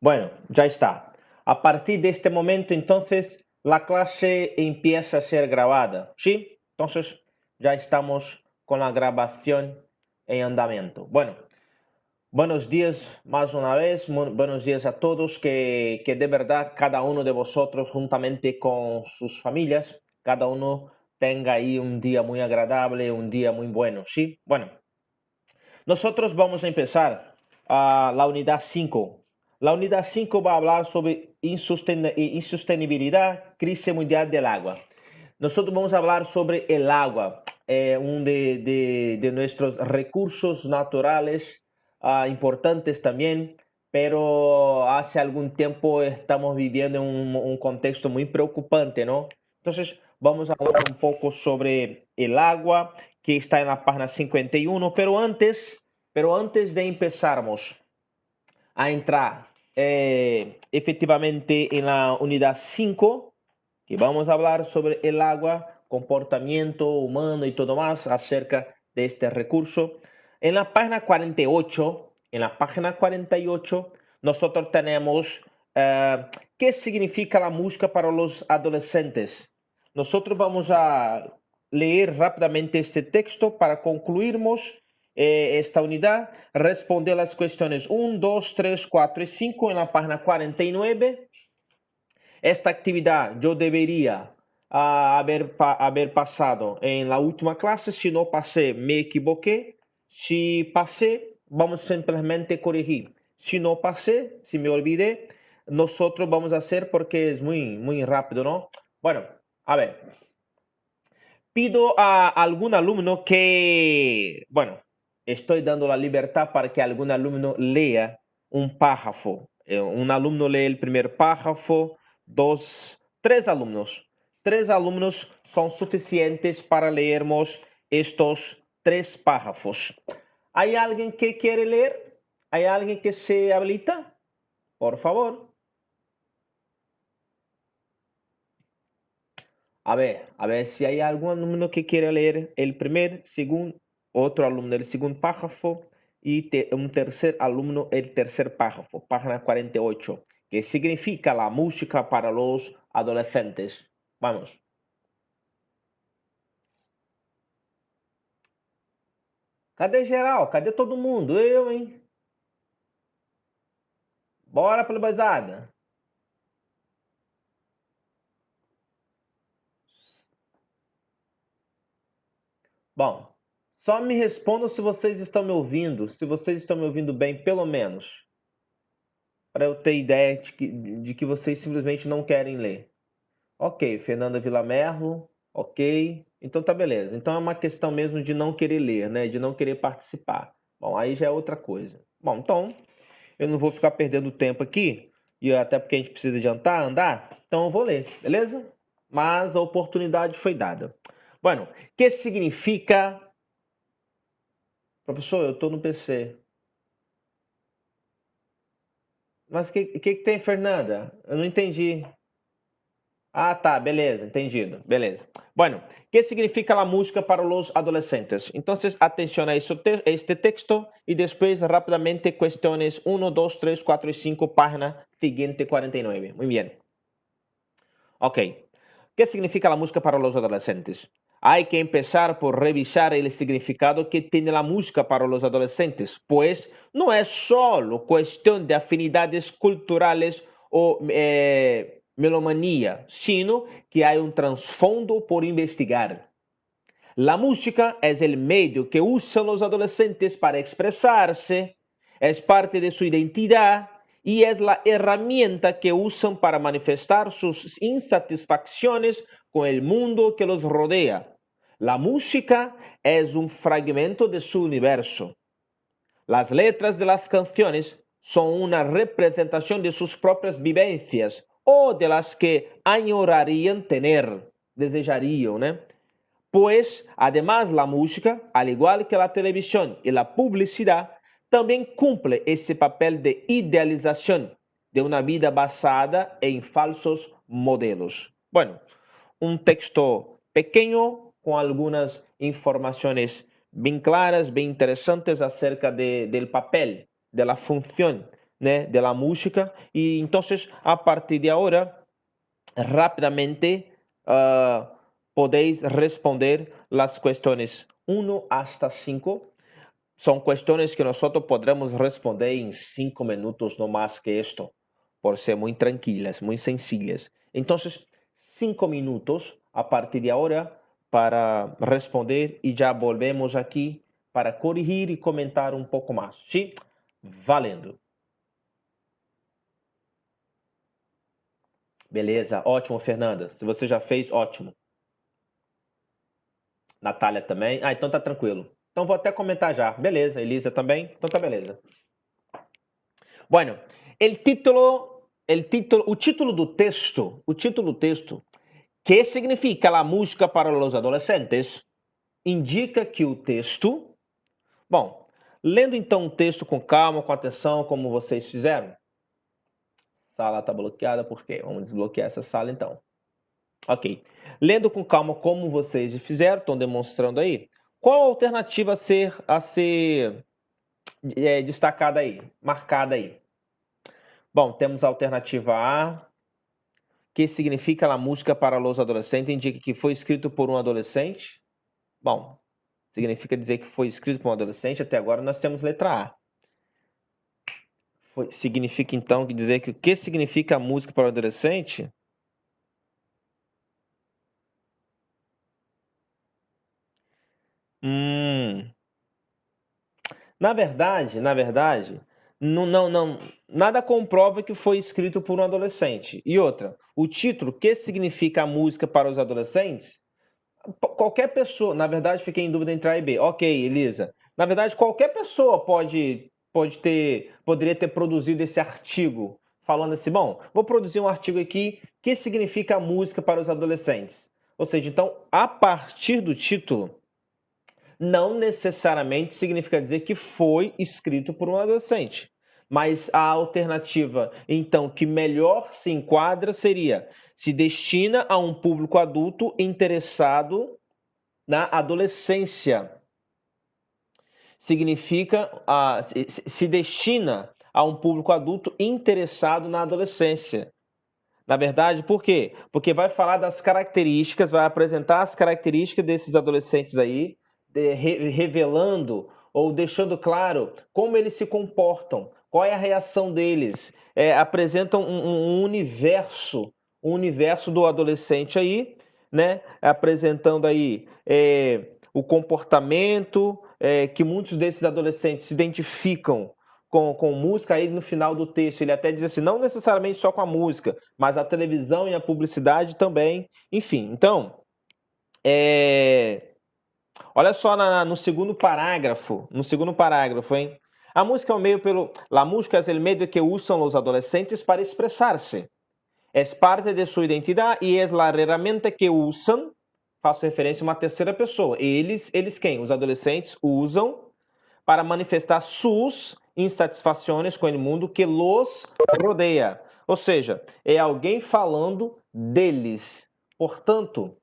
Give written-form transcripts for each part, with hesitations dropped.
Bueno, ya está. A partir de este momento, entonces, la clase empieza a ser grabada, ¿sí? Entonces, ya estamos con la grabación en andamiento. Bueno, buenos días más una vez, buenos días a todos, que de verdad cada uno de vosotros, juntamente con sus familias, cada uno tenga ahí un día muy agradable, un día muy bueno, ¿sí? Bueno, nosotros vamos a empezar la unidad 5. La unidad 5 va a hablar sobre insostenibilidad, crisis mundial del agua. Nosotros vamos a hablar sobre el agua, uno de nuestros recursos naturales importantes también, pero hace algún tiempo estamos viviendo un contexto muy preocupante, ¿no? Entonces, vamos a hablar un poco sobre el agua, que está en la página 51, pero antes de empezarmos a entrar efectivamente en la unidad 5, que vamos a hablar sobre el agua, comportamiento humano y todo más acerca de este recurso. En la página 48, nosotros tenemos qué significa la música para los adolescentes. Nosotros vamos a leer rápidamente este texto para concluirmos esta unidad, responder las cuestiones 1, 2, 3, 4 y 5 en la página 49. Esta actividad yo debería haber pasado en la última clase. Si no pasé, me equivoqué. Si pasé, vamos simplemente a corregir. Si no pasé, si me olvidé, nosotros vamos a hacer porque es muy rápido, ¿no? Bueno, a ver. Pido a algún alumno que, bueno, estoy dando la libertad para que algún alumno lea un párrafo. Un alumno lee el primer párrafo, tres alumnos. Tres alumnos son suficientes para leermos estos tres párrafos. ¿Hay alguien que quiere leer? ¿Hay alguien que se habilita? Por favor. A ver si hay algún alumno que quiera leer el primer, segundo, otro alumno el segundo párrafo y un tercer alumno el tercer párrafo, página 48, que significa la música para los adolescentes. Vamos. Cadê geral? Cadê todo mundo? Eu, hein? Bora, plebazada. Bom, só me respondam se vocês estão me ouvindo, se vocês estão me ouvindo bem, pelo menos, para eu ter ideia de que vocês simplesmente não querem ler. Ok, Fernanda Vilamerlo, ok. Então tá beleza. Então é uma questão mesmo de não querer ler, né? De não querer participar. Bom, aí já é outra coisa. Bom, então eu não vou ficar perdendo tempo aqui, e até porque a gente precisa adiantar, andar, então eu vou ler, beleza? Mas a oportunidade foi dada. Bueno, que significa... Professor, eu estou no PC. Mas que tem, Fernanda? Eu não entendi. Ah, tá, beleza, entendido, beleza. Bueno, ¿qué significa la música para los adolescentes? Entonces, atención a este texto y después rápidamente cuestiones 1, 2, 3, 4 y 5, página siguiente 49. Muy bien. Ok, ¿qué significa la música para los adolescentes? Hay que empezar por revisar el significado que tiene la música para los adolescentes, pues no es solo cuestión de afinidades culturales o melomanía, sino que hay un trasfondo por investigar. La música es el medio que usan los adolescentes para expresarse, es parte de su identidad y es la herramienta que usan para manifestar sus insatisfacciones con el mundo que los rodea. La música es un fragmento de su universo. Las letras de las canciones son una representación de sus propias vivencias o de las que añorarían tener, desejarían, ¿no? Pues, además, la música, al igual que la televisión y la publicidad, también cumple ese papel de idealización de una vida basada en falsos modelos. Bueno, un texto pequeño con algunas informaciones bien claras, bien interesantes acerca del papel, de la función né, de la música. Y entonces, a partir de ahora, rápidamente podéis responder las cuestiones 1 hasta 5. Son cuestiones que nosotros podremos responder en 5 minutos, no más que esto, por ser muy tranquilas, muy sencillas. Entonces, 5 minutos a partir de ahora para responder y ya volvemos aquí para corrigir y comentar un poco más. ¿Sí? Valendo. Beleza, ótimo, Fernanda. Se você já fez, ótimo. Natália também. Ah, então tá tranquilo. Então vou até comentar já. Beleza, Elisa também. Então tá beleza. Bueno, o título do texto, que significa a música para os adolescentes, indica que o texto... Bom, lendo então o texto com calma, com atenção, como vocês fizeram. Sala está bloqueada, por quê? Vamos desbloquear essa sala então. Ok. Lendo com calma como vocês fizeram, estão demonstrando aí, qual a alternativa a ser destacada aí, marcada aí? Bom, temos a alternativa A, que significa a música para os adolescentes, indica que foi escrito por um adolescente. Bom, significa dizer que foi escrito por um adolescente. Até agora nós temos letra A. Significa então dizer que o que significa a música para o adolescente? Na verdade, não, nada comprova que foi escrito por um adolescente. E outra, o título, que significa a música para os adolescentes? Qualquer pessoa, na verdade, fiquei em dúvida entre A e B. Ok, Elisa. Na verdade, qualquer pessoa poderia ter produzido esse artigo, falando assim, bom, vou produzir um artigo aqui, que significa a música para os adolescentes? Ou seja, então, a partir do título, não necessariamente significa dizer que foi escrito por um adolescente. Mas a alternativa, então, que melhor se enquadra seria: se destina a um público adulto interessado na adolescência. Significa, se destina a um público adulto interessado na adolescência. Na verdade, por quê? Porque vai falar das características, vai apresentar as características desses adolescentes aí, revelando ou deixando claro como eles se comportam, qual é a reação deles. Apresentam um universo do adolescente aí, né? Apresentando aí o comportamento que muitos desses adolescentes se identificam com música. Aí no final do texto ele até diz assim, não necessariamente só com a música, mas a televisão e a publicidade também, enfim. Então, olha só no segundo parágrafo, hein? A música é o meio la música es el medio que usan los adolescentes para expressar-se. Es parte de sua identidade e es la herramienta que usan, faço referência a uma terceira pessoa. Eles quem? Os adolescentes usam para manifestar suas insatisfações com o mundo que los rodeia. Ou seja, é alguém falando deles. Portanto,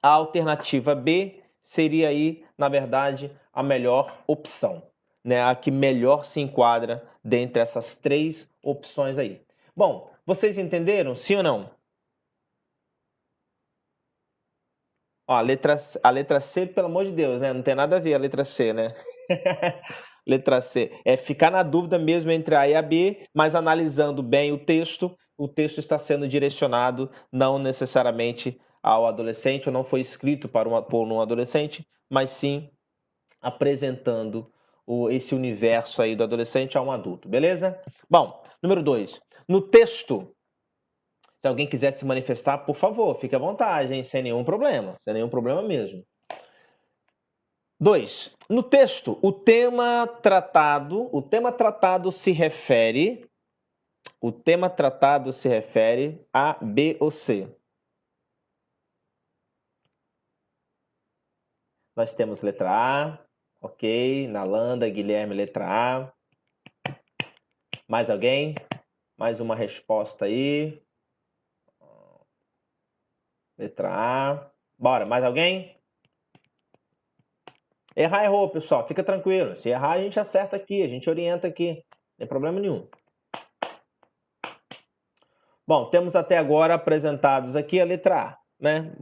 a alternativa B seria aí, na verdade, a melhor opção, né? A que melhor se enquadra dentre essas três opções aí. Bom, vocês entenderam? Sim ou não? Ó, a letra C, pelo amor de Deus, né? Não tem nada a ver a letra C, né? Letra C. É ficar na dúvida mesmo entre A e a B, mas analisando bem o texto está sendo direcionado não necessariamente ao adolescente, ou não foi escrito por um adolescente, mas sim apresentando esse universo aí do adolescente a um adulto, beleza? Bom, número 2. No texto, se alguém quiser se manifestar, por favor, fique à vontade, hein? Sem nenhum problema mesmo. 2. No texto, o tema tratado se refere a B ou C. Nós temos letra A, ok, Nalanda, Guilherme, letra A. Mais alguém? Mais uma resposta aí. Letra A. Bora, mais alguém? Errar, errou, pessoal. Fica tranquilo. Se errar, a gente acerta aqui, a gente orienta aqui. Não tem problema nenhum. Bom, temos até agora apresentados aqui a letra A, né?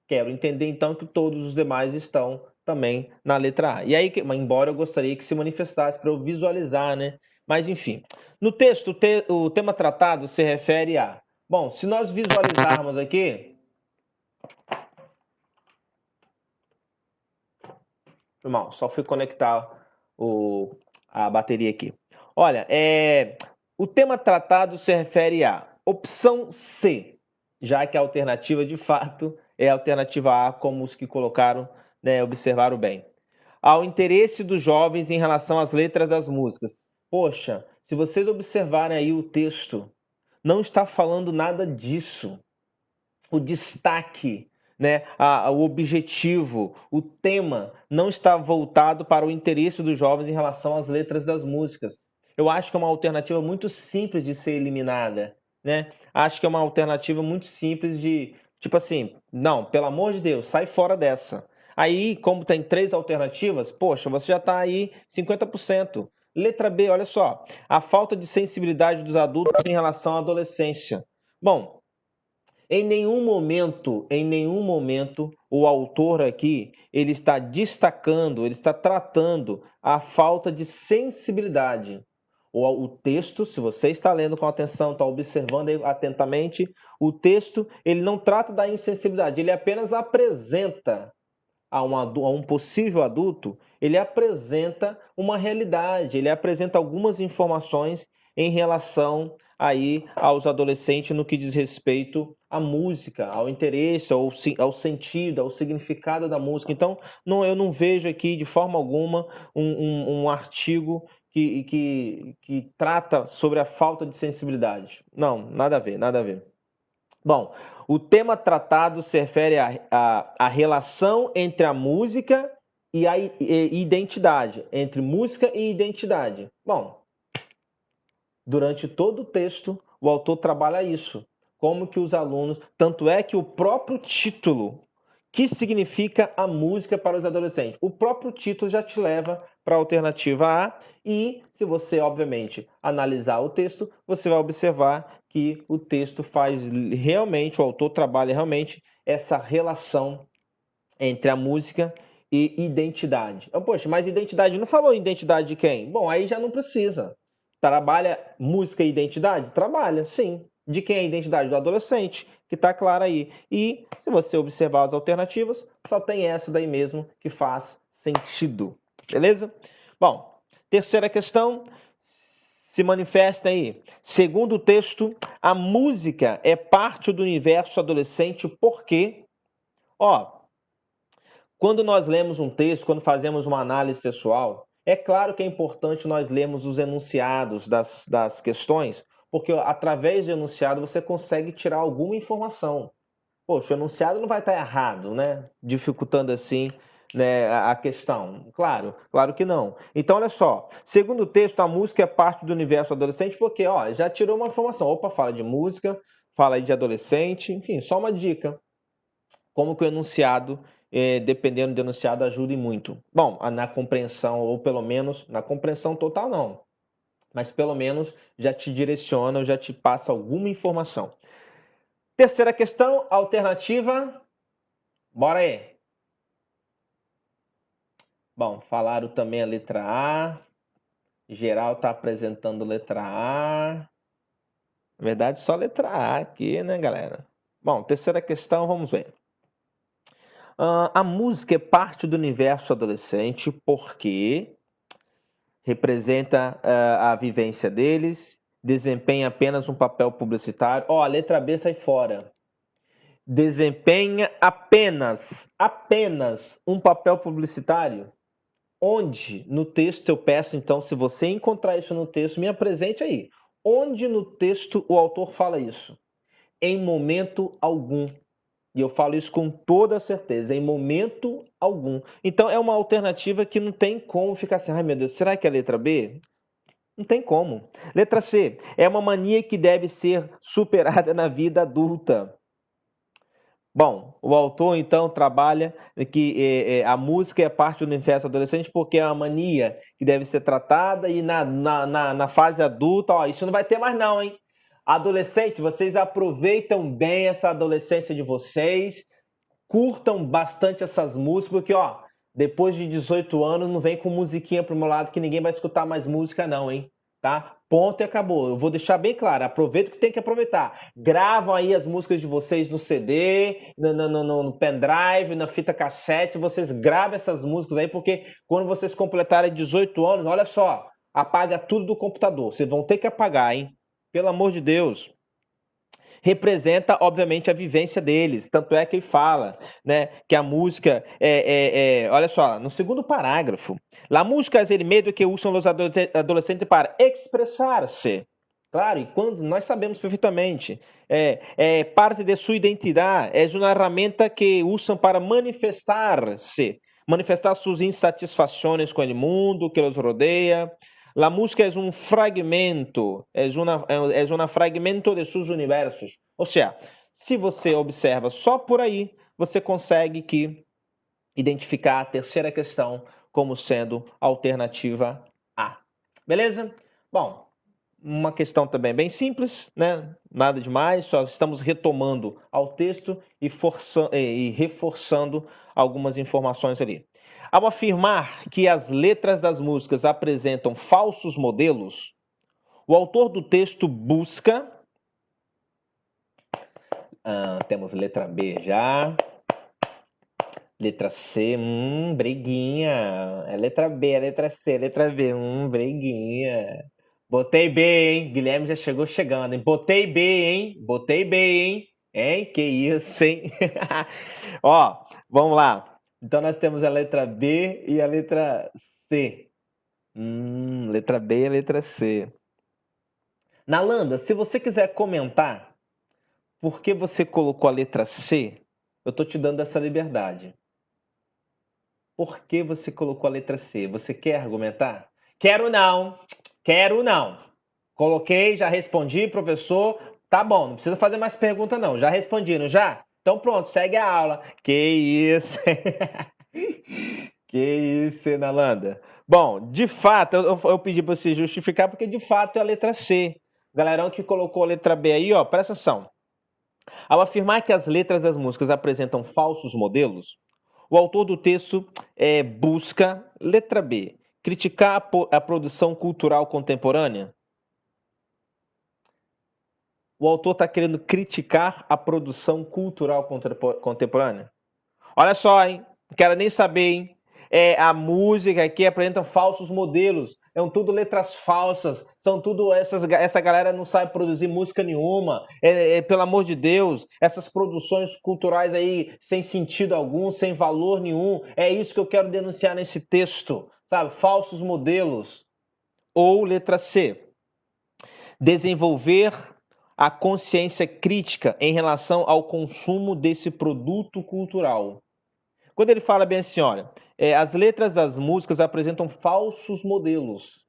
Quero entender então que todos os demais estão também na letra A. E aí, embora eu gostaria que se manifestasse para eu visualizar, né? Mas enfim, no texto, o tema tratado se refere a... Bom, se nós visualizarmos aqui... Irmão, só fui conectar a bateria aqui. Olha, o tema tratado se refere a opção C, já que a alternativa de fato é a alternativa A, como os que colocaram, né, observaram bem. Ao interesse dos jovens em relação às letras das músicas. Poxa, se vocês observarem aí o texto, não está falando nada disso. O destaque, né, o objetivo, o tema não está voltado para o interesse dos jovens em relação às letras das músicas. Eu acho que é uma alternativa muito simples de ser eliminada, né? Acho que é uma alternativa muito simples de, tipo assim, não, pelo amor de Deus, sai fora dessa. Aí, como tem 3 alternativas, poxa, você já está aí 50%. Letra B, olha só, a falta de sensibilidade dos adultos em relação à adolescência. Bom, em nenhum momento, o autor aqui, ele está destacando, ele está tratando a falta de sensibilidade. O texto, se você está lendo com atenção, está observando atentamente, o texto, ele não trata da insensibilidade, ele apenas apresenta a um possível adulto, ele apresenta uma realidade, ele apresenta algumas informações em relação aí aos adolescentes no que diz respeito à música, ao interesse, ao sentido, ao significado da música. Então, eu não vejo aqui de forma alguma um artigo que trata sobre a falta de sensibilidade. Não, nada a ver, nada a ver. Bom, o tema tratado se refere à relação entre a música e a identidade, entre música e identidade. Bom, durante todo o texto, o autor trabalha isso. Como que os alunos... Tanto é que o próprio título, que significa a música para os adolescentes, o próprio título já te leva para a alternativa A e, se você, obviamente, analisar o texto, você vai observar que o texto faz realmente, o autor trabalha realmente essa relação entre a música e identidade. Poxa, mas identidade, não falou identidade de quem? Bom, aí já não precisa. Trabalha música e identidade? Trabalha, sim. De quem é a identidade? Do adolescente, que está claro aí. E se você observar as alternativas, só tem essa daí mesmo que faz sentido. Beleza? Bom, terceira questão se manifesta aí. Segundo o texto, a música é parte do universo adolescente porque, quando nós lemos um texto, quando fazemos uma análise textual, é claro que é importante nós lermos os enunciados das questões, porque através do enunciado você consegue tirar alguma informação. Poxa, o enunciado não vai estar errado, né? Dificultando assim, né, a questão. Claro, claro que não. Então, olha só. Segundo o texto, a música é parte do universo adolescente porque, já tirou uma informação. Opa, fala de música, fala aí de adolescente, enfim, só uma dica. Como que o enunciado, dependendo do enunciado, ajude muito. Bom, na compreensão, ou pelo menos, na compreensão total não, mas pelo menos já te direciona, já te passa alguma informação. Terceira questão, alternativa. Bora aí. Bom, falaram também a letra A. Geral está apresentando letra A. Na verdade, só letra A aqui, né, galera? Bom, terceira questão, vamos ver. A música é parte do universo adolescente porque representa a vivência deles, desempenha apenas um papel publicitário. A letra B sai fora. Desempenha apenas um papel publicitário. Onde no texto eu peço, então, se você encontrar isso no texto, me apresente aí. Onde no texto o autor fala isso? Em momento algum. E eu falo isso com toda certeza, em momento algum. Então é uma alternativa que não tem como ficar assim, ai meu Deus, será que é a letra B? Não tem como. Letra C, é uma mania que deve ser superada na vida adulta. Bom, o autor então trabalha que a música é parte do universo adolescente porque é uma mania que deve ser tratada e na fase adulta, isso não vai ter mais não, hein? Adolescente, vocês aproveitam bem essa adolescência de vocês, curtam bastante essas músicas, porque, ó, depois de 18 anos, não vem com musiquinha pro meu lado que ninguém vai escutar mais música não, hein? Tá? Ponto e acabou. Eu vou deixar bem claro, aproveita o que tem que aproveitar. Gravam aí as músicas de vocês no CD, no pendrive, na fita cassete, vocês gravem essas músicas aí, porque quando vocês completarem 18 anos, olha só, apaga tudo do computador. Vocês vão ter que apagar, hein? Pelo amor de Deus. Representa, obviamente, a vivência deles. Tanto é que ele fala, né, que a música olha só, no segundo parágrafo, la música es el medio que usam os adolescentes para expressar-se. Claro, e quando nós sabemos perfeitamente, é parte de sua identidade, é uma ferramenta que usam para manifestar-se, manifestar suas insatisfações com o mundo que os rodeia. La música é um fragmento, é um fragmento de seus universos. Ou seja, se você observa só por aí, você consegue identificar a terceira questão como sendo alternativa A. Beleza? Bom, uma questão também bem simples, né? Nada demais, só estamos retomando ao texto e reforçando algumas informações ali. Ao afirmar que as letras das músicas apresentam falsos modelos, o autor do texto busca. Temos letra B já. Letra C, breguinha. É letra B, é letra C, letra B, breguinha. Botei B, hein? Guilherme já chegou chegando, hein? Botei B, hein? Botei B, hein? Hein? Que isso, hein? Ó, vamos lá. Então nós temos a letra B e a letra C. Letra B e a letra C. Nalanda, se você quiser comentar por que você colocou a letra C, eu tô te dando essa liberdade. Por que você colocou a letra C? Você quer argumentar? Quero não. Quero não. Coloquei, já respondi, professor. Tá bom, não precisa fazer mais pergunta não. Já respondi, não já? Então pronto, segue a aula. Que isso. Que isso, Nalanda. Bom, de fato, eu pedi para você justificar porque de fato é a letra C. Galerão que colocou a letra B aí, ó, presta atenção. Ao afirmar que as letras das músicas apresentam falsos modelos, o autor do texto busca, letra B, criticar a produção cultural contemporânea. O autor está querendo criticar a produção cultural contemporânea? Olha só, hein? Não quero nem saber, hein? A música aqui apresenta falsos modelos. São tudo letras falsas. São tudo essa galera não sabe produzir música nenhuma. Pelo amor de Deus, essas produções culturais aí sem sentido algum, sem valor nenhum. É isso que eu quero denunciar nesse texto, sabe? Falsos modelos. Ou letra C, desenvolver a consciência crítica em relação ao consumo desse produto cultural. Quando ele fala bem assim, olha, as letras das músicas apresentam falsos modelos.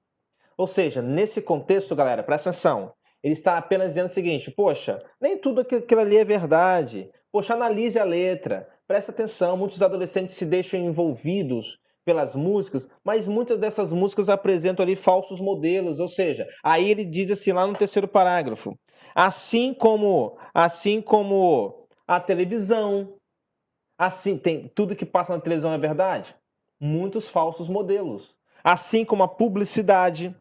Ou seja, nesse contexto, galera, presta atenção. Ele está apenas dizendo o seguinte, poxa, nem tudo aquilo ali é verdade. Poxa, analise a letra, presta atenção. Muitos adolescentes se deixam envolvidos pelas músicas, mas muitas dessas músicas apresentam ali falsos modelos. Ou seja, aí ele diz assim lá no terceiro parágrafo, assim como a televisão, assim, tudo que passa na televisão é verdade? Muitos falsos modelos. Assim como a publicidade,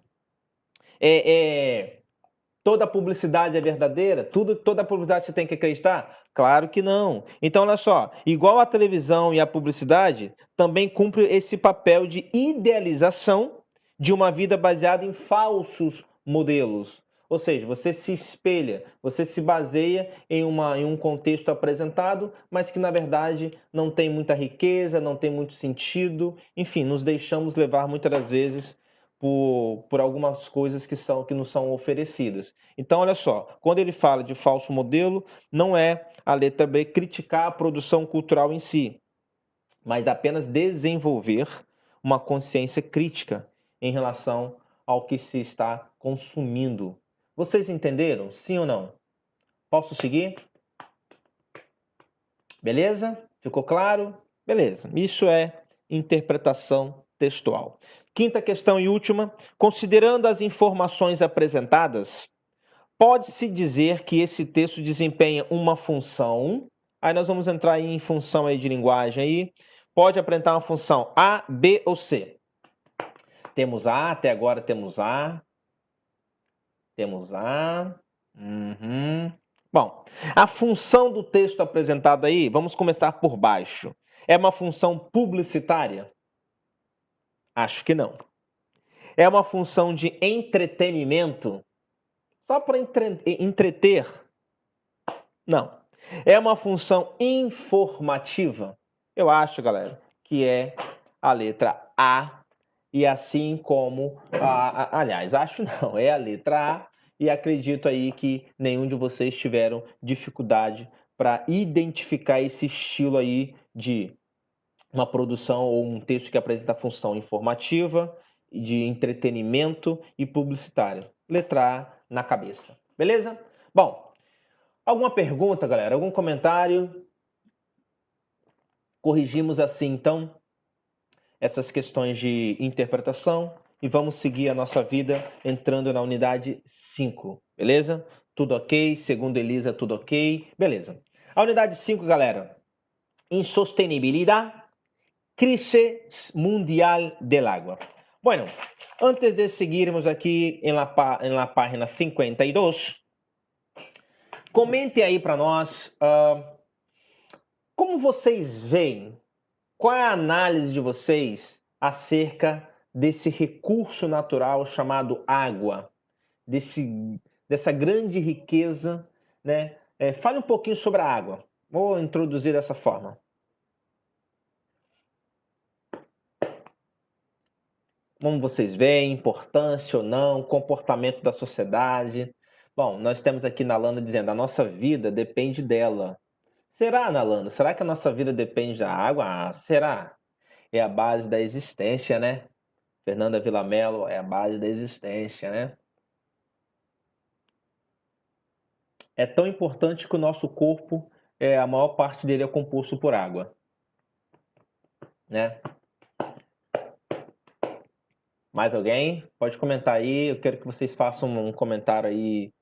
toda publicidade é verdadeira? Toda publicidade você tem que acreditar? Claro que não. Então, olha só, igual a televisão e a publicidade, também cumpre esse papel de idealização de uma vida baseada em falsos modelos. Ou seja, você se espelha, você se baseia em um contexto apresentado, mas que na verdade não tem muita riqueza, não tem muito sentido. Enfim, nos deixamos levar muitas das vezes por algumas coisas que nos são oferecidas. Então, olha só, quando ele fala de falso modelo, não é a letra B criticar a produção cultural em si, mas apenas desenvolver uma consciência crítica em relação ao que se está consumindo. Vocês entenderam? Sim ou não? Posso seguir? Beleza? Ficou claro? Beleza. Isso é interpretação textual. Quinta questão e última. Considerando as informações apresentadas, Pode-se dizer que esse texto desempenha uma função. Aí nós vamos entrar aí em função aí de linguagem aí. Pode apresentar uma função A, B ou C. Temos A, até agora temos A. Temos A. Bom, a função do texto apresentado aí, vamos começar por baixo. É uma função publicitária? Acho que não. É uma função de entretenimento? Só para entreter? Não. É uma função informativa? Eu acho, galera, que é a letra A. E assim como... aliás, acho não, é a letra A. E acredito aí que nenhum de vocês tiveram dificuldade para identificar esse estilo aí de uma produção ou um texto que apresenta função informativa, de entretenimento e publicitário. Letra A na cabeça. Beleza? Bom, alguma pergunta, galera? Algum comentário? Corrigimos assim, então, essas questões de interpretação e vamos seguir a nossa vida entrando na unidade 5, beleza? Tudo ok? Segundo Elisa, tudo ok? Beleza. A unidade 5, galera. Insostenibilidade, crise mundial del agua. Bueno, antes de seguirmos aqui em la página 52, comente aí para nós como vocês veem, qual é a análise de vocês acerca desse recurso natural chamado água, dessa grande riqueza, né? Fale um pouquinho sobre a água. Vou introduzir dessa forma. Como vocês veem, importância ou não, comportamento da sociedade. Bom, nós temos aqui Nalanda dizendo, a nossa vida depende dela. Será, Nalanda? Será que a nossa vida depende da água? Ah, será? É a base da existência, né? Fernanda Villamello, é a base da existência, né? É tão importante que o nosso corpo, a maior parte dele é composto por água, né? Mais alguém? Pode comentar aí, eu quero que vocês façam um comentário aí,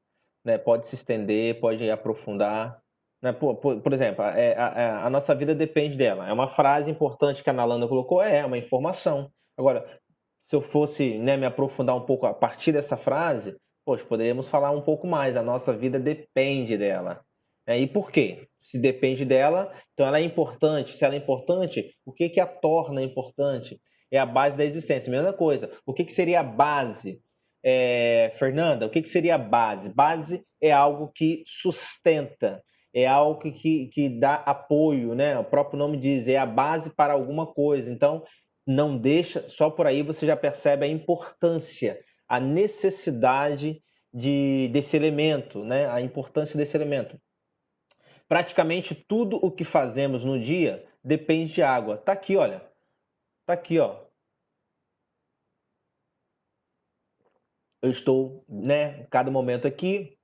né? Pode se estender, pode aprofundar. Né? Por exemplo, a nossa vida depende dela. É uma frase importante que a Nalanda colocou, é uma informação. Agora, se eu fosse, né, me aprofundar um pouco a partir dessa frase, poxa, poderíamos falar um pouco mais. A nossa vida depende dela. E por quê? Se depende dela, então ela é importante. Se ela é importante, o que que a torna importante? É a base da existência. Mesma coisa. O que que seria a base? Fernanda, o que que seria a base? Base é algo que sustenta, é algo que dá apoio, né? O próprio nome diz, é a base para alguma coisa. Então, não deixa, só por aí você já percebe a importância, a necessidade desse elemento, né? A importância desse elemento. Praticamente tudo o que fazemos no dia depende de água. Tá aqui, olha. Tá aqui, ó. Eu estou, né, cada momento aqui,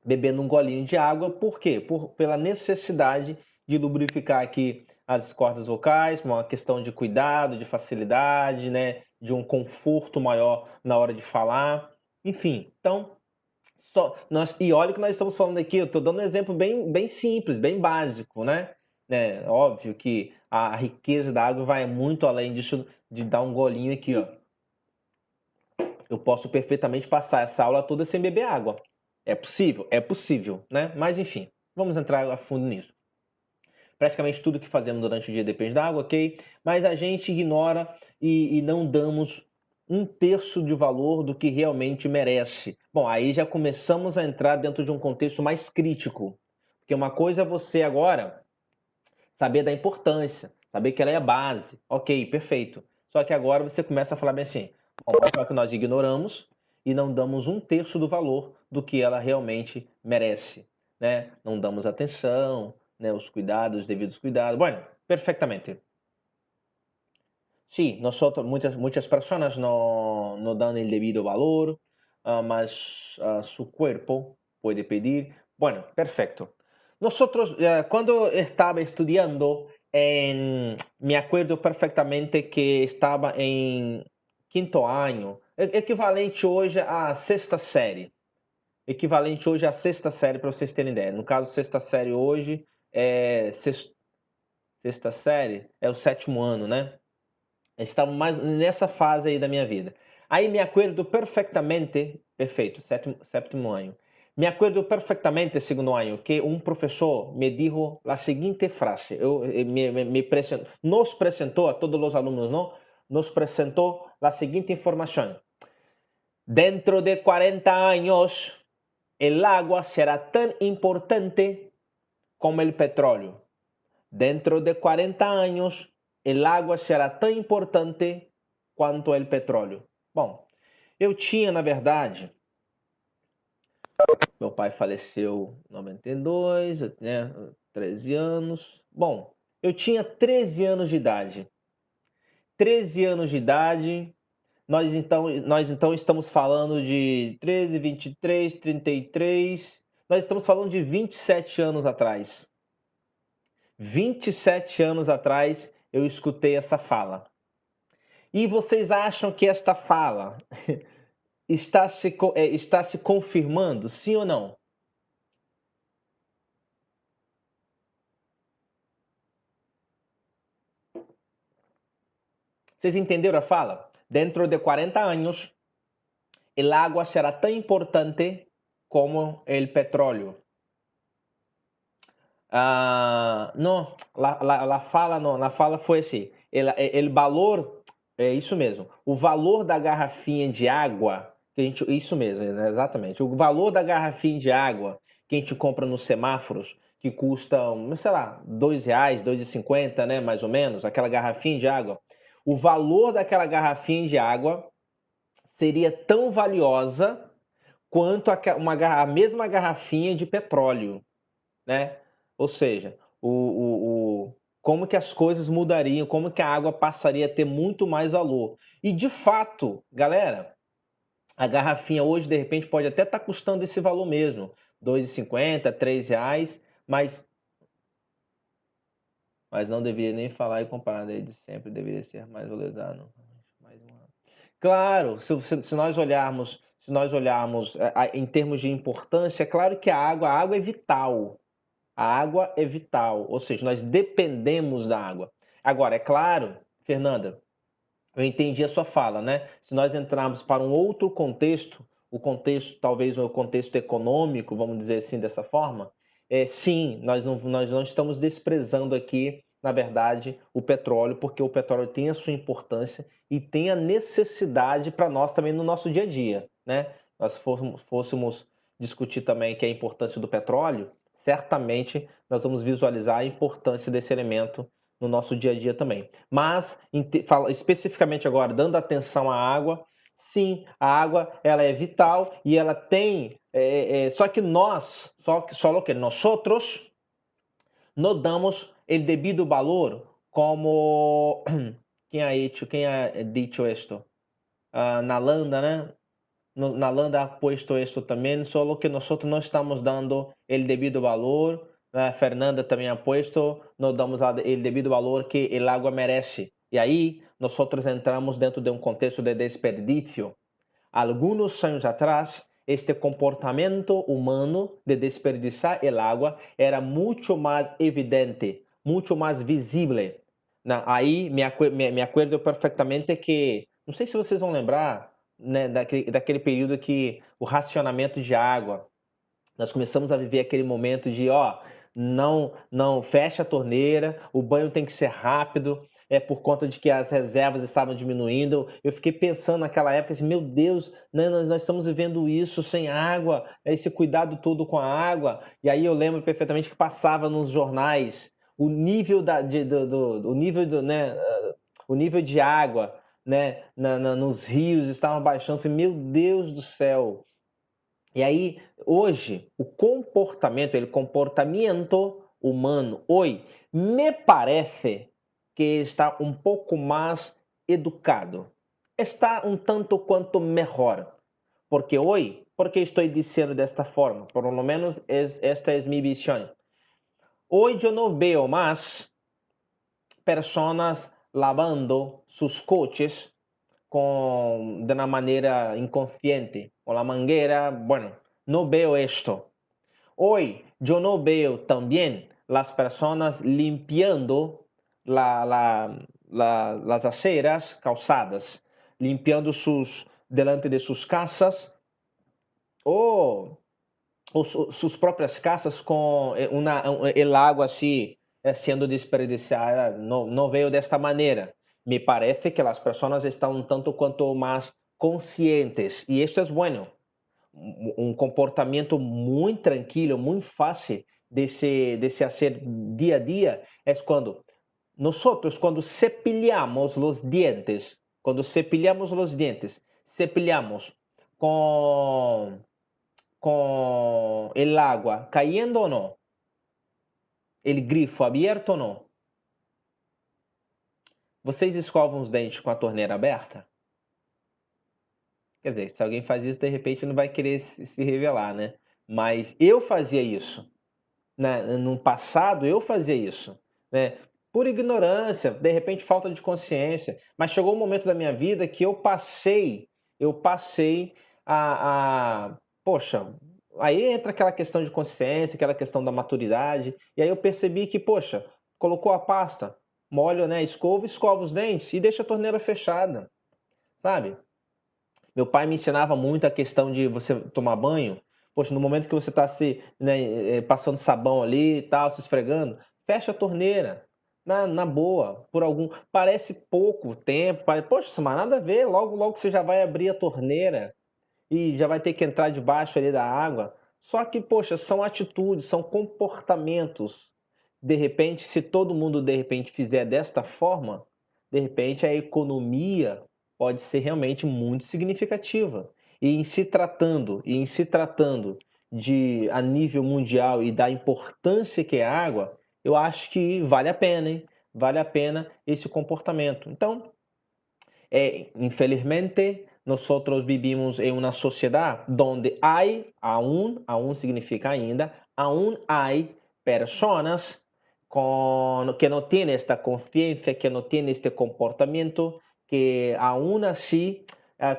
bebendo um golinho de água. Por quê? Pela necessidade de lubrificar aqui as cordas vocais, uma questão de cuidado, de facilidade, né, de um conforto maior na hora de falar. Enfim, então, e olha o que nós estamos falando aqui, eu estou dando um exemplo bem simples, bem básico, né? Óbvio que a riqueza da água vai muito além disso, de dar um golinho aqui, ó. Eu posso perfeitamente passar essa aula toda sem beber água. É possível, né? Mas enfim, vamos entrar a fundo nisso. Praticamente tudo que fazemos durante o dia depende da água, ok? Mas a gente ignora e não damos um terço de valor do que realmente merece. Bom, aí já começamos a entrar dentro de um contexto mais crítico. Porque uma coisa é você agora saber da importância, saber que ela é a base. Ok, perfeito. Só que agora você começa a falar bem assim, só que nós ignoramos e não damos um terço do valor do que ela realmente merece, né? Não damos atenção, né? Os cuidados, os devidos cuidados. Bueno, perfectamente. Sí, nosotros, muchas personas no dan el debido valor, mas su cuerpo puede pedir. Bueno, perfecto. Nosotros, cuando estaba estudiando, me acuerdo perfectamente que estaba en quinto año, equivalente hoje à sexta série. Equivalente hoje à sexta série, para vocês terem ideia. No caso, sexta série hoje sexta série é o sétimo ano, né? Estamos mais nessa fase aí da minha vida. Aí me acordo perfeitamente, perfeito, sétimo ano. Me acordo perfeitamente, segundo ano, que um professor me dijo a seguinte frase. Nos apresentou a todos os alunos, não? Nos apresentou a seguinte informação. Dentro de 40 años, el agua será tan importante como el petróleo. Dentro de 40 años, el agua será tão importante quanto o petróleo. Bom, eu tinha, na verdade, meu pai faleceu em 92, né, 13 anos. Bom, eu tinha 13 anos de idade. 13 anos de idade, nós então estamos falando de 13, 23, 33. Nós estamos falando de 27 anos atrás. 27 anos atrás eu escutei essa fala. E vocês acham que esta fala está se confirmando, sim ou não? Vocês entenderam a fala? Dentro de 40 anos, el agua será tão importante como el petróleo. Não, la fala não, na fala foi assim, el valor, é isso mesmo, o valor da garrafinha de água, isso mesmo, exatamente, o valor da garrafinha de água que a gente compra nos semáforos, que custam, sei lá, R$2, R$2,50, né, mais ou menos, aquela garrafinha de água, o valor daquela garrafinha de água seria tão valiosa quanto a mesma garrafinha de petróleo, né? Ou seja, como que as coisas mudariam, como que a água passaria a ter muito mais valor. E de fato, galera, a garrafinha hoje, de repente, pode até estar custando esse valor mesmo, R$2,50, R$3, mas não deveria nem falar e comparar desde sempre, deveria ser mais valorizado. Claro, se nós olharmos em termos de importância, é claro que a água é vital. A água é vital, ou seja, nós dependemos da água. Agora, é claro, Fernanda, eu entendi a sua fala, né? Se nós entrarmos para um outro contexto, o contexto, talvez o contexto econômico, vamos dizer assim, dessa forma, sim, nós não estamos desprezando aqui, na verdade, o petróleo, porque o petróleo tem a sua importância e tem a necessidade para nós também no nosso dia a dia, né? Nós fôssemos discutir também que é a importância do petróleo, certamente nós vamos visualizar a importância desse elemento no nosso dia a dia também. Mas, especificamente agora, dando atenção à água, sim, a água ela é vital e ela tem... só que só que nosotros no damos el debido valor como... quem ha dicho esto? Nalanda, né? Nalanda ha puesto esto también, solo que nosotros no estamos dando el debido valor. Fernanda também ha puesto, nós damos el debido valor que el agua merece. E aí, nós entramos dentro de um contexto de desperdício. Alguns anos atrás, este comportamento humano de desperdiçar el agua era muito mais evidente, muito mais visível. Aí, me acuerdo perfeitamente que, não sei se vocês vão lembrar, né, daquele período que o racionamento de água, nós começamos a viver aquele momento de, não fecha a torneira, o banho tem que ser rápido, por conta de que as reservas estavam diminuindo. Eu fiquei pensando naquela época assim, meu Deus, né, nós estamos vivendo isso sem água, esse cuidado todo com a água. E aí eu lembro perfeitamente que passava nos jornais o nível o nível de água, né, nos rios estavam baixando. Eu falei, meu Deus do céu. E aí, hoje, o comportamento humano, hoje, me parece que está um pouco mais educado. Está um tanto quanto melhor. Porque hoje, porque estou dizendo desta forma? Por lo menos esta é minha visão. Hoje eu não vejo mais pessoas lavando seus coches de uma maneira inconsciente. Com a mangueira, bueno, no veo esto. Hoy yo no veo también las personas limpiando las aceras, calçadas, limpiando delante de sus casas o sus próprias casas com el agua assim sendo desperdiciada. Não veio desta maneira. Me parece que as pessoas estão um tanto quanto mais conscientes e isso é bueno. Comportamento muito tranquilo, muito fácil de se hacer dia a dia é quando cepilhamos os dientes, cepilhamos com el agua cayendo ou não, el grifo aberto ou não. Vocês escovam os dentes com a torneira aberta? Quer dizer, se alguém faz isso, de repente não vai querer se revelar, né? Mas eu fazia isso. No passado, eu fazia isso, né? Por ignorância, de repente falta de consciência. Mas chegou um momento da minha vida que eu passei poxa, aí entra aquela questão de consciência, aquela questão da maturidade. E aí eu percebi que, poxa, colocou a pasta, molha, né? Escova os dentes e deixa a torneira fechada, sabe? Meu pai me ensinava muito a questão de você tomar banho. Poxa, no momento que você está passando sabão ali e tal, se esfregando, fecha a torneira. Na boa, parece pouco tempo, poxa, mas nada a ver, logo você já vai abrir a torneira e já vai ter que entrar debaixo ali da água. Só que, poxa, são atitudes, são comportamentos. De repente, se todo mundo de repente fizer desta forma, de repente a economia pode ser realmente muito significativa. E em se tratando de a nível mundial e da importância que é a água, eu acho que vale a pena, hein? Vale a pena esse comportamento. Então, infelizmente, nosotros vivimos en una sociedad donde aún significa ainda, aún hay personas que no tienen esta confianza, que no tienen este comportamiento, que aún así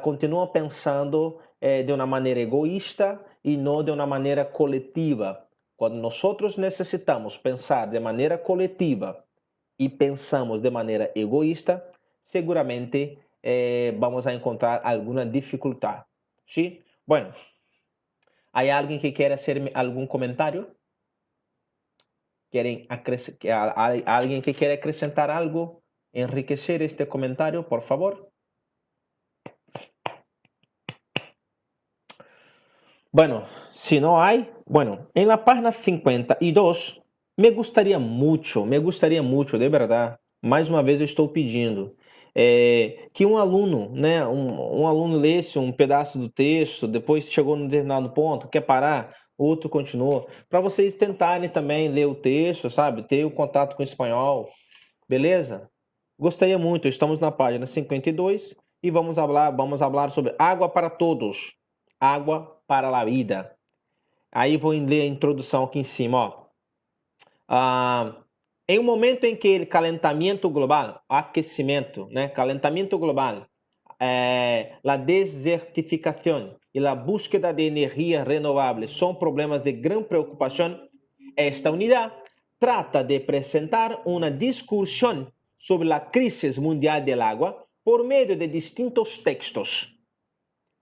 continúan pensando de una manera egoísta y no de una manera colectiva. Cuando nosotros necesitamos pensar de manera colectiva y pensamos de manera egoísta, seguramente vamos a encontrar alguna dificultad. ¿Sí? Bueno, ¿hay alguien que quiera hacer algún comentario? ¿Alguien que quiera acrescentar algo? Enriquecer este comentario, por favor. Bueno, si no hay, bueno, en la página 52, me gustaría mucho, de verdad, mais uma vez eu estou pedindo, que um aluno, né, um aluno lesse um pedaço do texto, depois chegou num determinado ponto, quer parar, outro continua, para vocês tentarem também ler o texto, sabe, ter o contato com o espanhol, beleza? Gostaria muito, estamos na página 52 e vamos falar sobre água para todos, água para a vida. Aí vou ler a introdução aqui em cima, ó. Em um momento em que o calentamento global, aquecimento, né, calentamento global, a desertificação e a búsqueda de energia renovável são problemas de grande preocupação, esta unidade trata de apresentar uma discussão sobre a crise mundial do água por meio de distintos textos.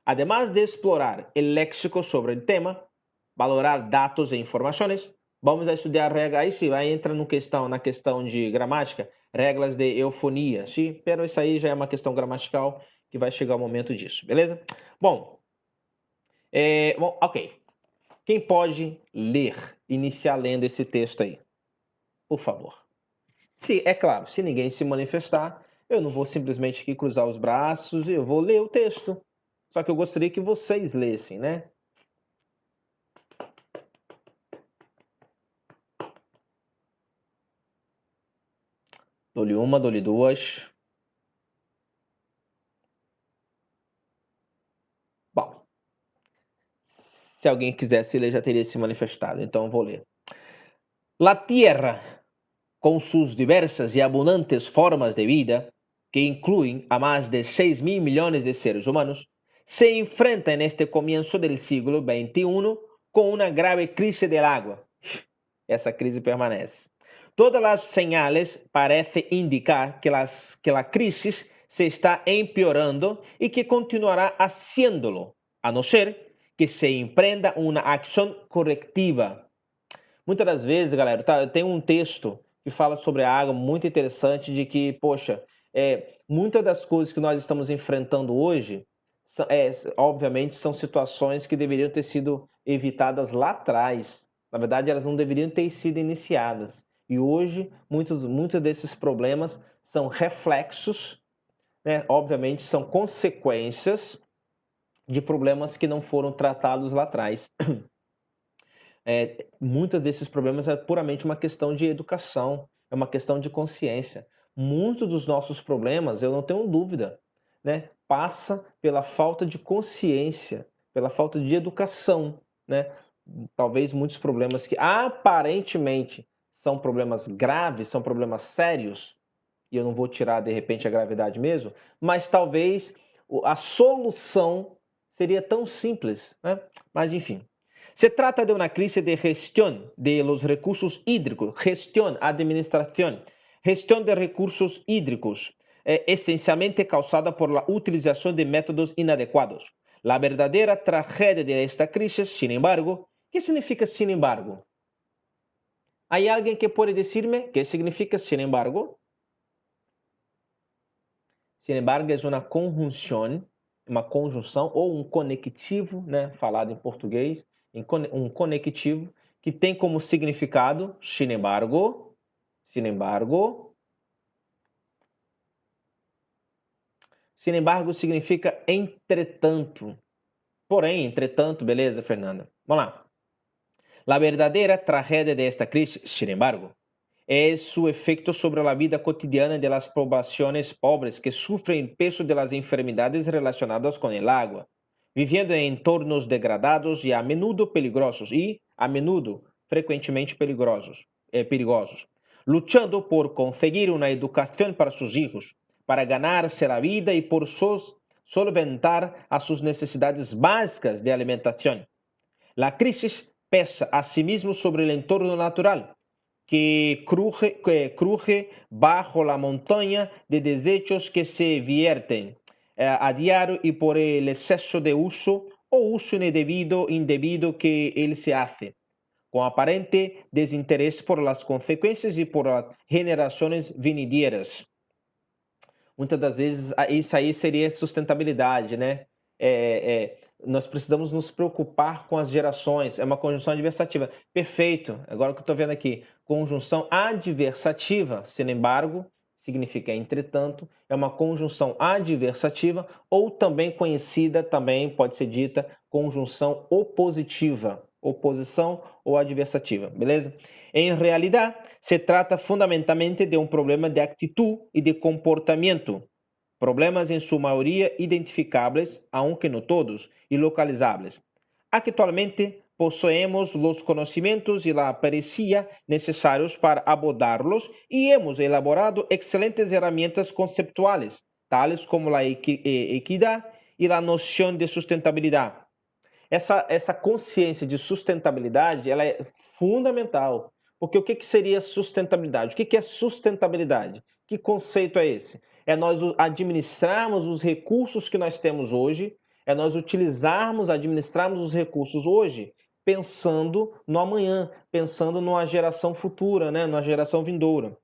Además de explorar o léxico sobre o tema, valorar dados e informações, vamos a estudar regras, aí sim, vai entrar na questão de gramática, regras de eufonia, sim? Pero isso aí já é uma questão gramatical que vai chegar o momento disso, beleza? Bom, ok. Quem pode iniciar lendo esse texto aí? Por favor. É claro, se ninguém se manifestar, eu não vou simplesmente aqui cruzar os braços e eu vou ler o texto. Só que eu gostaria que vocês lessem, né? Dou-lhe uma, dou-lhe duas. Bom, se alguém quisesse ler, já teria se manifestado, então eu vou ler. La Tierra, con sus diversas y abundantes formas de vida, que incluyen a más de 6.000 millones de seres humanos, se enfrenta en este comienzo del siglo XXI con una grave crisis del agua. Essa crise permanece. Todas as señales parecem indicar que la crisis se está empeorando e que continuará haciéndolo, a não ser que se empreenda uma ação corretiva. Muitas das vezes, galera, tem um texto que fala sobre a água muito interessante de que, poxa, muitas das coisas que nós estamos enfrentando hoje, obviamente, são situações que deveriam ter sido evitadas lá atrás. Na verdade, elas não deveriam ter sido iniciadas. E hoje, muitos desses problemas são reflexos, né? Obviamente, são consequências de problemas que não foram tratados lá atrás. Muitos desses problemas é puramente uma questão de educação, é uma questão de consciência. Muitos dos nossos problemas, eu não tenho dúvida, né, passa pela falta de consciência, pela falta de educação, né? Talvez muitos problemas que aparentemente são problemas graves, são problemas sérios, e eu não vou tirar de repente a gravidade mesmo, mas talvez a solução seria tão simples, né? Mas enfim. Se trata de una crisis de gestión de los recursos hídricos, gestión, administración, gestión de recursos hídricos, esencialmente causada por la utilización de métodos inadecuados. La verdadera tragedia de esta crisis, sin embargo, ¿qué significa sin embargo? ¿Hay alguien que puede decirme qué significa sin embargo? Sin embargo, é uma conjunção ou um conectivo, né, falado em português, um conectivo que tem como significado, sin embargo, significa entretanto. Porém, entretanto, beleza, Fernanda? Vamos lá. La verdadera tragedia de esta crisis, sin embargo, es su efecto sobre la vida cotidiana de las poblaciones pobres que sufren el peso de las enfermedades relacionadas con el agua, viviendo en entornos degradados y a menudo peligrosos frecuentemente perigosos, luchando por conseguir una educación para sus hijos, para ganarse la vida y por solventar a sus necesidades básicas de alimentación. La crisis pesa asimismo sobre el entorno natural, que cruje bajo la montaña de desechos que se vierten a diario y por el exceso de uso o uso indebido que él se hace, con aparente desinterés por las consecuencias y por las generações vindouras. Muitas das vezes, isso aí seria sustentabilidade, né? Nós precisamos nos preocupar com as gerações. É uma conjunção adversativa. Perfeito. Agora que eu estou vendo aqui, conjunção adversativa, sin embargo, significa entretanto, é uma conjunção adversativa ou também conhecida, também pode ser dita, conjunção opositiva. Oposição ou adversativa, beleza? Em realidade, se trata fundamentalmente de um problema de atitude e de comportamento. Problemas em sua maioria identificáveis, aunque não todos, e localizáveis. Actualmente, possuímos os conhecimentos e a pericia necessários para abordá-los e hemos elaborado excelentes ferramentas conceptuais, tales como a equidade e a noção de sustentabilidade. Essa consciência de sustentabilidade, ela é fundamental, porque o que seria sustentabilidade? O que é sustentabilidade? Que conceito é esse? É nós administrarmos os recursos que nós temos hoje, é nós administrarmos os recursos hoje, pensando no amanhã, pensando numa geração futura, né? Numa geração vindoura.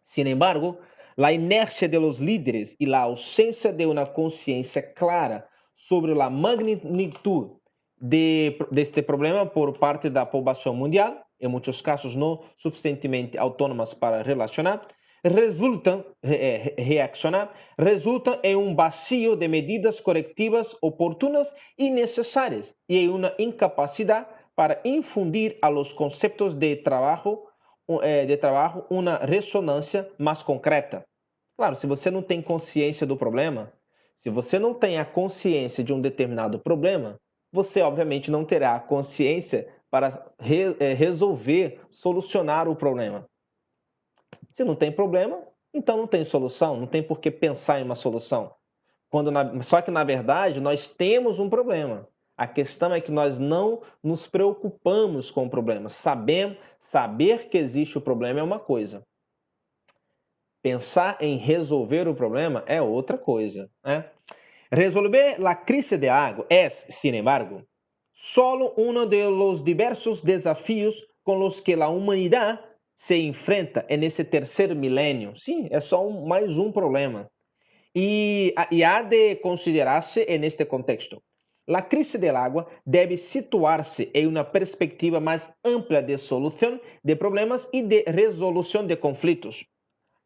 Sin embargo, a inércia de los líderes e a ausência de uma consciência clara sobre a magnitude deste problema por parte da população mundial, em muitos casos não suficientemente autônomas para resultam em um vazio de medidas correctivas oportunas e necessárias e em uma incapacidade para infundir a los conceitos de trabalho uma ressonância mais concreta. Claro, se você não tem consciência do problema, se você não tem a consciência de um determinado problema, você obviamente não terá a consciência para resolver, solucionar o problema. Se não tem problema, então não tem solução, não tem por que pensar em uma solução. Só que, na verdade, nós temos um problema. A questão é que nós não nos preocupamos com o problema. Saber que existe o problema é uma coisa. Pensar em resolver o problema é outra coisa, né? Resolver la crise de agua es, sin embargo, solo uno de los diversos desafíos con los que la humanidad se enfrenta en ese tercer milenio. Sim, é só mais um problema. Y ha de considerarse en este contexto. La crisis del agua debe situarse en una perspectiva más amplia de solución de problemas y de resolución de conflictos.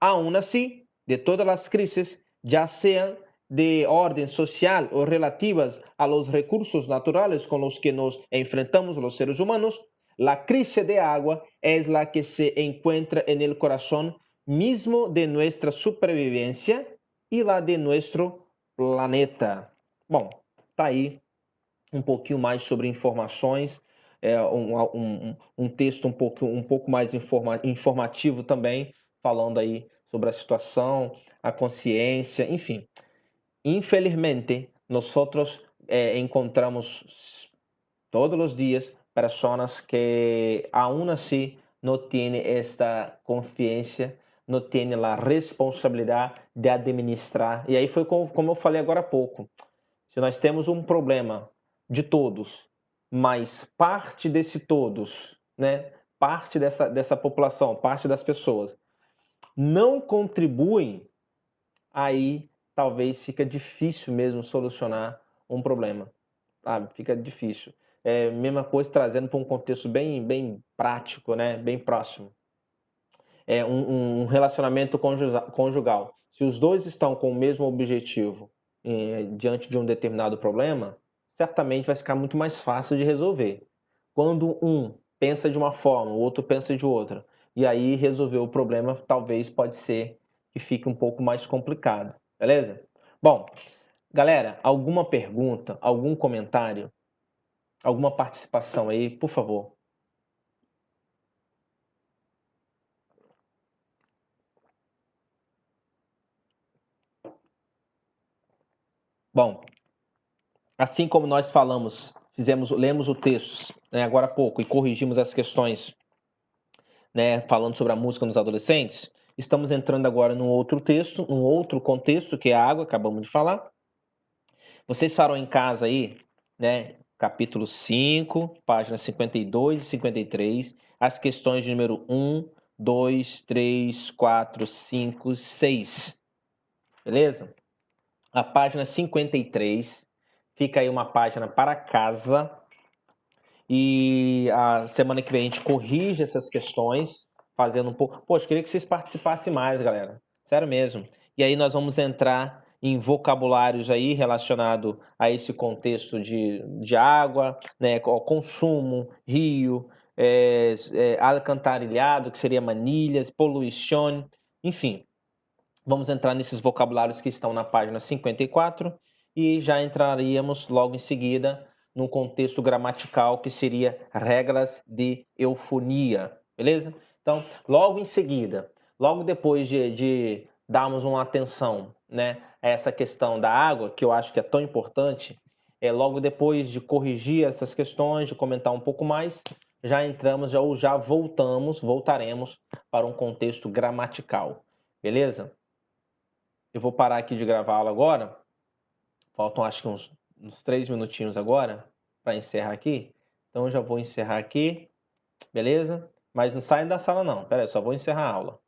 Aún así, de todas las crisis, ya sean de orden social o relativas a los recursos naturales con los que nos enfrentamos los seres humanos, la crisis de agua es la que se encuentra en el corazón mismo de nuestra supervivencia e lá de nosso planeta. Bom, tá aí um pouquinho mais sobre informações, um texto um pouco mais informativo também, falando aí sobre a situação, a consciência, enfim. Infelizmente, nós encontramos todos os dias pessoas que aún assim não têm esta consciência, não têm a responsabilidade de administrar. E aí foi como eu falei agora há pouco. Se nós temos um problema de todos, mas parte desse todos, né, parte dessa população, parte das pessoas, não contribuem, aí talvez fica difícil mesmo solucionar um problema, sabe? Fica difícil. Mesma coisa trazendo para um contexto bem prático, né? Bem próximo. Um relacionamento conjugal. Se os dois estão com o mesmo objetivo diante de um determinado problema, certamente vai ficar muito mais fácil de resolver. Quando um pensa de uma forma, o outro pensa de outra, e aí resolver o problema talvez pode ser que fique um pouco mais complicado, beleza? Bom, galera, alguma pergunta, algum comentário? Alguma participação aí, por favor. Bom, assim como nós lemos o texto, né, agora há pouco e corrigimos as questões, né, falando sobre a música nos adolescentes, estamos entrando agora num outro texto, num outro contexto, que é a água, acabamos de falar. Vocês farão em casa aí, né, capítulo 5, páginas 52 e 53, as questões de número 1, 2, 3, 4, 5, 6. Beleza? A página 53, fica aí uma página para casa. E a semana que vem a gente corrige essas questões, fazendo um pouco. Poxa, queria que vocês participassem mais, galera. Sério mesmo. E aí nós vamos entrar em vocabulários aí relacionado a esse contexto de água, né, consumo, rio, alcantarilhado, que seria manilhas, poluição, enfim. Vamos entrar nesses vocabulários que estão na página 54 e já entraríamos logo em seguida num contexto gramatical que seria regras de eufonia, beleza? Então, logo em seguida, logo depois de darmos uma atenção, né, a essa questão da água, que eu acho que é tão importante, logo depois de corrigir essas questões, de comentar um pouco mais, já entramos ou já voltaremos para um contexto gramatical, beleza? Eu vou parar aqui de gravar a aula agora. Faltam acho que uns 3 minutinhos agora para encerrar aqui. Então eu já vou encerrar aqui, beleza? Mas não saem da sala não. Pera aí, só vou encerrar a aula.